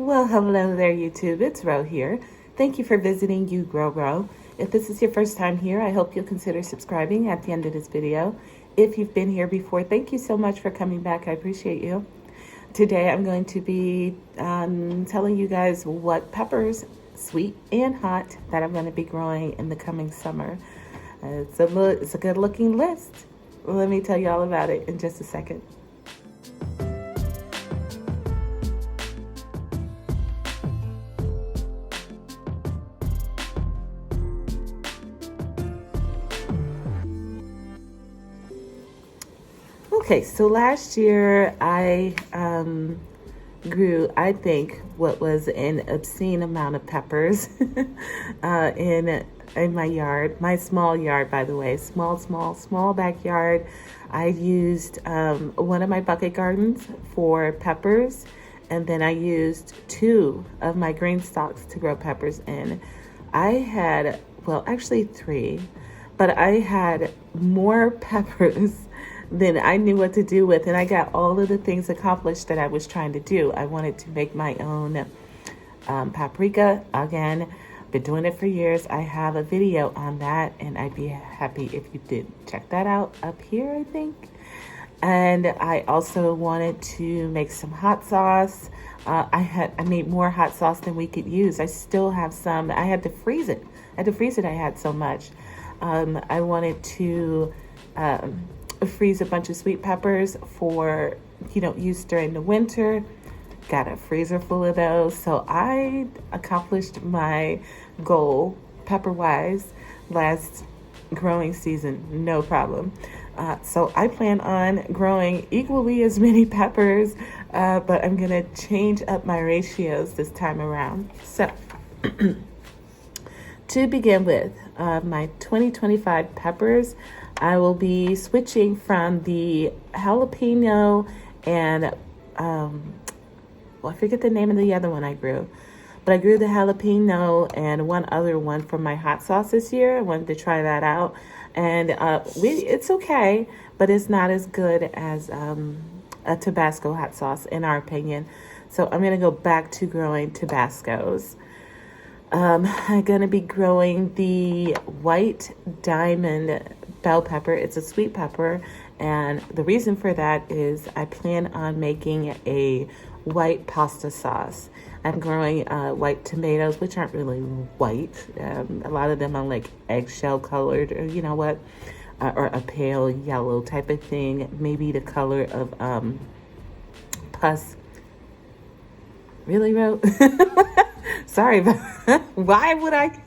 Well, hello there, YouTube. It's Ro here. Thank you for visiting You Grow Ro. If this is your first time here, I hope you'll consider subscribing at the end of this video. If you've been here before, thank you so much for coming back. I appreciate you. Today, I'm going to be telling you guys what peppers, sweet and hot, that I'm going to be growing in the coming summer. It's a good looking list. Let me tell you all about it in just a second. Okay, so last year I grew, I think, what was an obscene amount of peppers in my yard. My small yard, by the way, small backyard. I used one of my bucket gardens for peppers, and then I used 2 of my green stalks to grow peppers in. I had, well, actually 3, but I had more peppers than I knew what to do with, and I got all of the things accomplished that I was trying to do. I wanted to make my own paprika. Again, been doing it for years. I have a video on that, and I'd be happy if you did check that out up here, I think. And I also wanted to make some hot sauce. I made more hot sauce than we could use. I still have some. I had to freeze it. I had so much. I wanted to freeze a bunch of sweet peppers for, use during the winter. Got a freezer full of those. So I accomplished my goal pepper-wise last growing season, no problem. So I plan on growing equally as many peppers, but I'm gonna change up my ratios this time around. So to begin with, my 2025 peppers, I will be switching from the jalapeno and, I forget the name of the other one I grew. But I grew the jalapeno and one other one for my hot sauce this year. I wanted to try that out. And it's okay, but it's not as good as a Tabasco hot sauce, in our opinion. So I'm going to go back to growing Tabascos. I'm going to be growing the white diamond bell pepper. It's a sweet pepper, and the reason for that is I plan on making a white pasta sauce. I'm growing white tomatoes, which aren't really white. A lot of them are like eggshell colored, or or a pale yellow type of thing, maybe the color of pus. Really, Ro? Sorry, but why would I?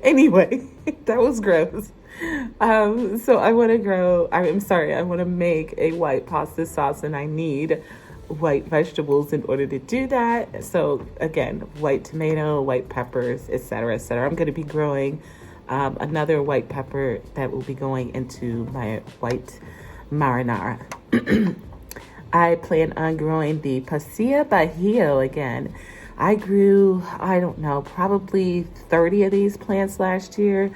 Anyway, that was gross. So I want to make a white pasta sauce, and I need white vegetables in order to do that. So again, white tomato, white peppers, etc., etc. I'm going to be growing another white pepper that will be going into my white marinara. I plan on growing the Pasilla Bajio again. I grew, I don't know, probably 30 of these plants last year.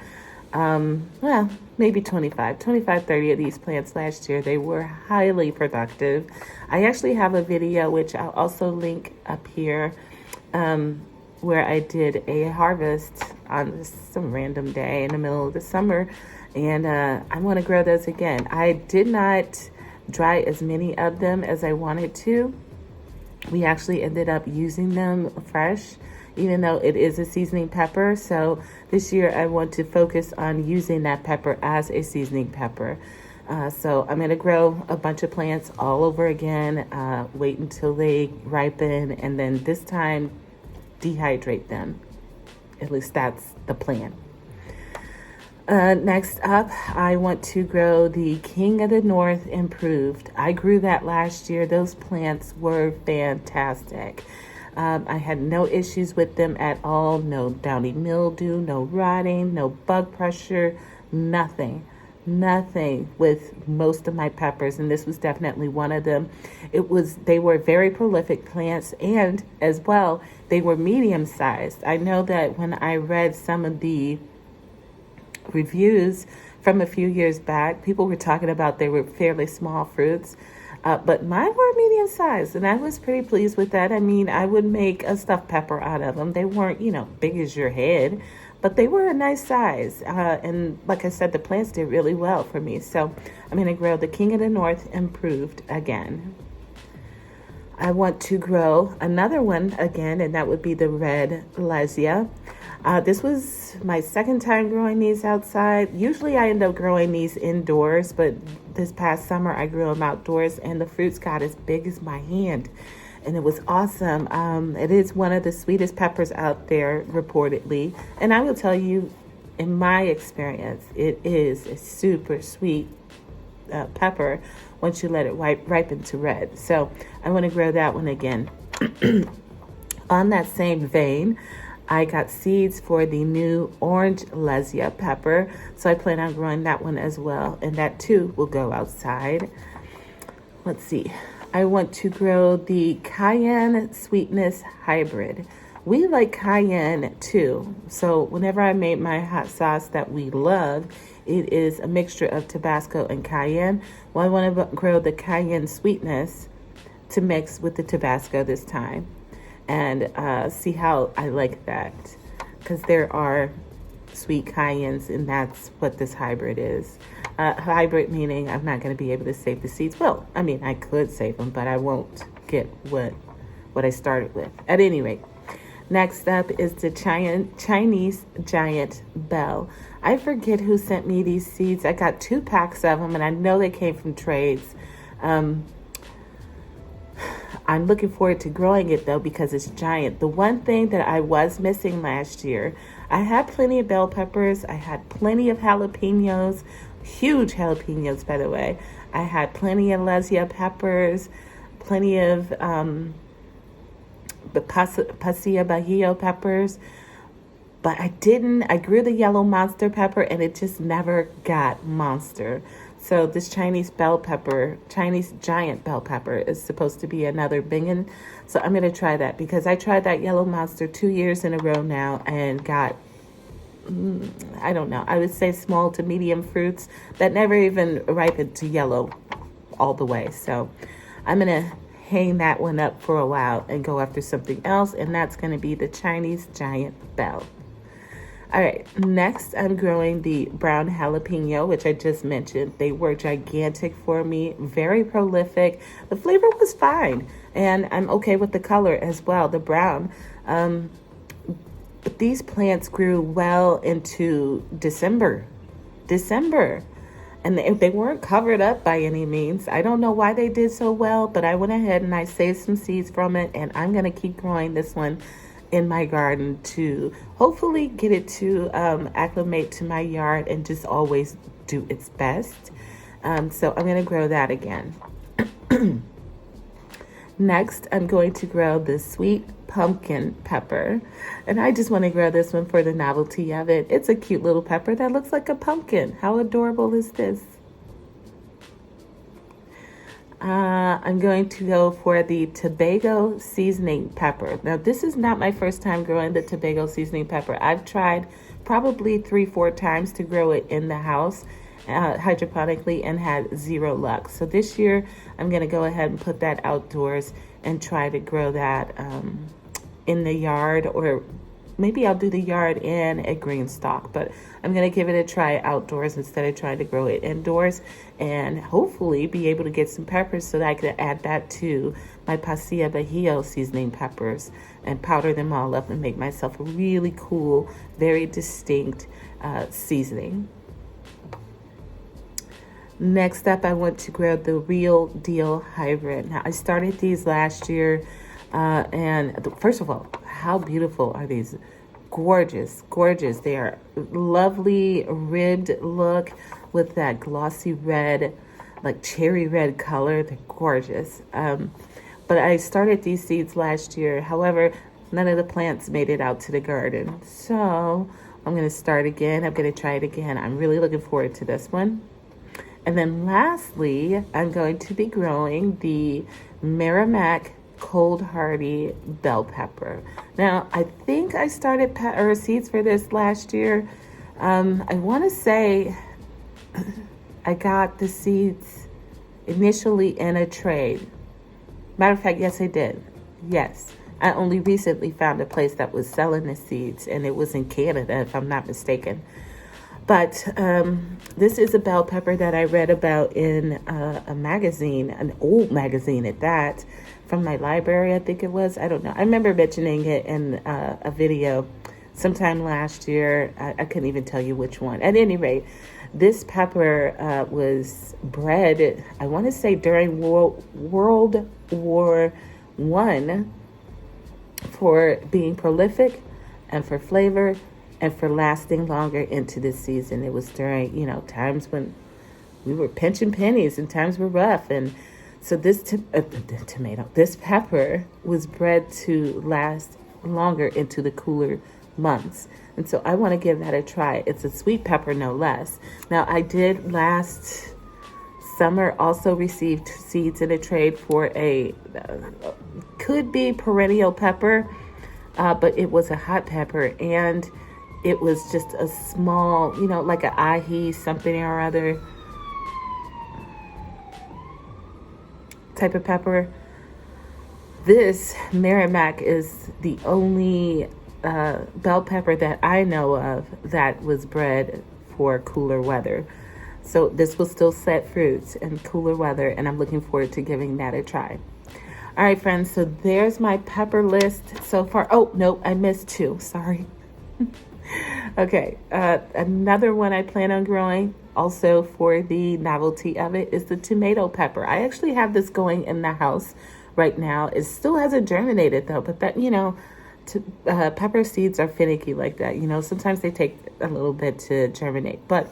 Well, maybe 25, 30 of these plants last year. They were highly productive. I actually have a video, which I'll also link up here, where I did a harvest on some random day in the middle of the summer. And I want to grow those again. I did not dry as many of them as I wanted to. We actually ended up using them fresh, even though it is a seasoning pepper. So this year I want to focus on using that pepper as a seasoning pepper. So I'm going to grow a bunch of plants all over again, wait until they ripen, and then this time dehydrate them. At least that's the plan. Next up, I want to grow the King of the North Improved. I grew that last year. Those plants were fantastic. I had no issues with them at all. No downy mildew, no rotting, no bug pressure, nothing with most of my peppers, and this was definitely one of them. They were very prolific plants, and as well, they were medium sized. I know that when I read some of the reviews from a few years back, people were talking about they were fairly small fruits. But mine were medium sized, and I was pretty pleased with that. I mean, I would make a stuffed pepper out of them. They weren't, big as your head, but they were a nice size. And like I said, the plants did really well for me. So I'm going to grow the King of the North Improved again. I want to grow another one again, and that would be the red Lesya. This was my second time growing these outside. Usually I end up growing these indoors, but this past summer I grew them outdoors, and the fruits got as big as my hand, and it was awesome. It is one of the sweetest peppers out there, reportedly, and I will tell you, in my experience, it is a super sweet pepper once you let it ripen to red. So I want to grow that one again. On that same vein, I got seeds for the new orange Lesya pepper, so I plan on growing that one as well, and that too will go outside. Let's see. I want to grow the Cayenne Sweetness Hybrid. We like cayenne too, so whenever I make my hot sauce that we love, it is a mixture of Tabasco and cayenne. Well, I want to grow the Cayenne Sweetness to mix with the Tabasco this time, and see how I like that, because there are sweet cayennes, and that's what this hybrid is. Hybrid meaning I'm not going to be able to save the seeds. Well, I mean, I could save them, but I won't get what I started with. At any rate, next up is the Chinese Giant Bell. I forget who sent me these seeds. I got 2 packs of them, and I know they came from trades. I'm looking forward to growing it, though, because it's giant. The one thing that I was missing last year, I had plenty of bell peppers. I had plenty of jalapenos, huge jalapenos, by the way. I had plenty of Lesya peppers, plenty of the Pasilla Bajio peppers. But I grew the yellow monster pepper, and it just never got monster. So this Chinese giant bell pepper is supposed to be another bingin'. So I'm going to try that, because I tried that yellow monster 2 years in a row now and got, I don't know, I would say small to medium fruits that never even ripened to yellow all the way. So I'm going to hang that one up for a while and go after something else, and that's going to be the Chinese Giant Bell. All right, next I'm growing the brown jalapeno, which I just mentioned. They were gigantic for me, very prolific. The flavor was fine, and I'm okay with the color as well, the brown. But these plants grew well into December, and they weren't covered up by any means. I don't know why they did so well, but I went ahead and I saved some seeds from it, and I'm going to keep growing this one in my garden to hopefully get it to acclimate to my yard and just always do its best. So I'm going to grow that again. Next, I'm going to grow the sweet pumpkin pepper, and I just want to grow this one for the novelty of it. It's a cute little pepper that looks like a pumpkin. How adorable is this? I'm going to go for the Tobago seasoning pepper. Now, this is not my first time growing the Tobago seasoning pepper. I've tried probably 3-4 times to grow it in the house hydroponically and had 0 luck. So this year, I'm going to go ahead and put that outdoors and try to grow that in the yard, or maybe I'll do the yard in a green stalk, but I'm going to give it a try outdoors instead of trying to grow it indoors, and hopefully be able to get some peppers so that I can add that to my Pasilla Bajio seasoning peppers and powder them all up and make myself a really cool, very distinct seasoning. Next up, I want to grow the Real Deal Hybrid. Now, I started these last year, and first of all, how beautiful are these? Gorgeous, gorgeous. They are lovely ribbed look with that glossy red, like cherry red color. They're gorgeous. But I started these seeds last year. However, none of the plants made it out to the garden. So I'm going to start again. I'm going to try it again. I'm really looking forward to this one. And then lastly, I'm going to be growing the Merrimack Cold Hardy bell pepper. Now, I think I started seeds for this last year. I want to say I got the seeds initially in a trade. Matter of fact, yes, I did. Yes. I only recently found a place that was selling the seeds, and it was in Canada, if I'm not mistaken. But this is a bell pepper that I read about in a magazine, an old magazine at that, from my library, I think it was. I don't know. I remember mentioning it in a video sometime last year. I couldn't even tell you which one. At any rate, this pepper was bred, I want to say, during World War I, for being prolific and for flavor and for lasting longer into the season. It was during, times when we were pinching pennies and times were rough. And so this this pepper was bred to last longer into the cooler months. And so I want to give that a try. It's a sweet pepper, no less. Now, I did last summer also received seeds in a trade for a could be perennial pepper, but it was a hot pepper, and it was just a small, like an ahi something or other type of pepper. This Merrimack is the only bell pepper that I know of that was bred for cooler weather. So this will still set fruits in cooler weather, and I'm looking forward to giving that a try. All right, friends, so there's my pepper list so far. Oh, no, I missed two. Sorry. Okay, another one I plan on growing, also for the novelty of it, is the tomato pepper. I actually have this going in the house right now. It still hasn't germinated, though, but that, pepper seeds are finicky like that. Sometimes they take a little bit to germinate, but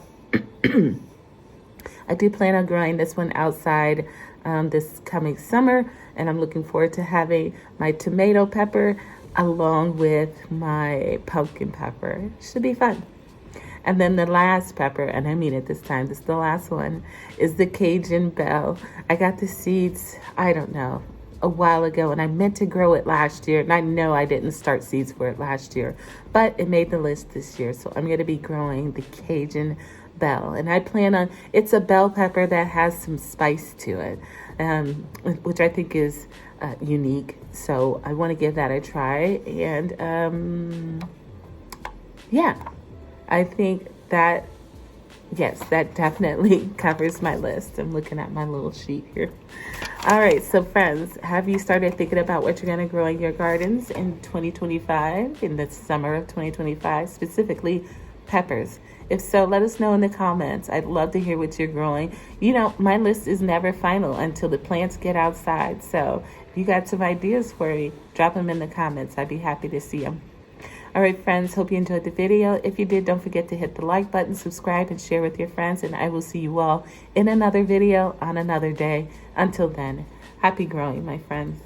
I do plan on growing this one outside this coming summer, and I'm looking forward to having my tomato pepper along with my pumpkin pepper. Should be fun. And then the last pepper, and I mean it this time, this is the last one, is the Cajun bell. I got the seeds, I don't know, a while ago, and I meant to grow it last year, and I know I didn't start seeds for it last year, but it made the list this year, so I'm going to be growing the Cajun bell. And I plan on, it's a bell pepper that has some spice to it, which I think is unique, so I want to give that a try. And yeah, I think that, yes, that definitely covers my list. I'm looking at my little sheet here. All right, so friends, have you started thinking about what you're going to grow in your gardens in 2025, in the summer of 2025, specifically peppers? If so, let us know in the comments. I'd love to hear what you're growing. My list is never final until the plants get outside. So if you got some ideas for me, drop them in the comments. I'd be happy to see them. All right, friends, hope you enjoyed the video. If you did, don't forget to hit the like button, subscribe, and share with your friends. And I will see you all in another video on another day. Until then, happy growing, my friends.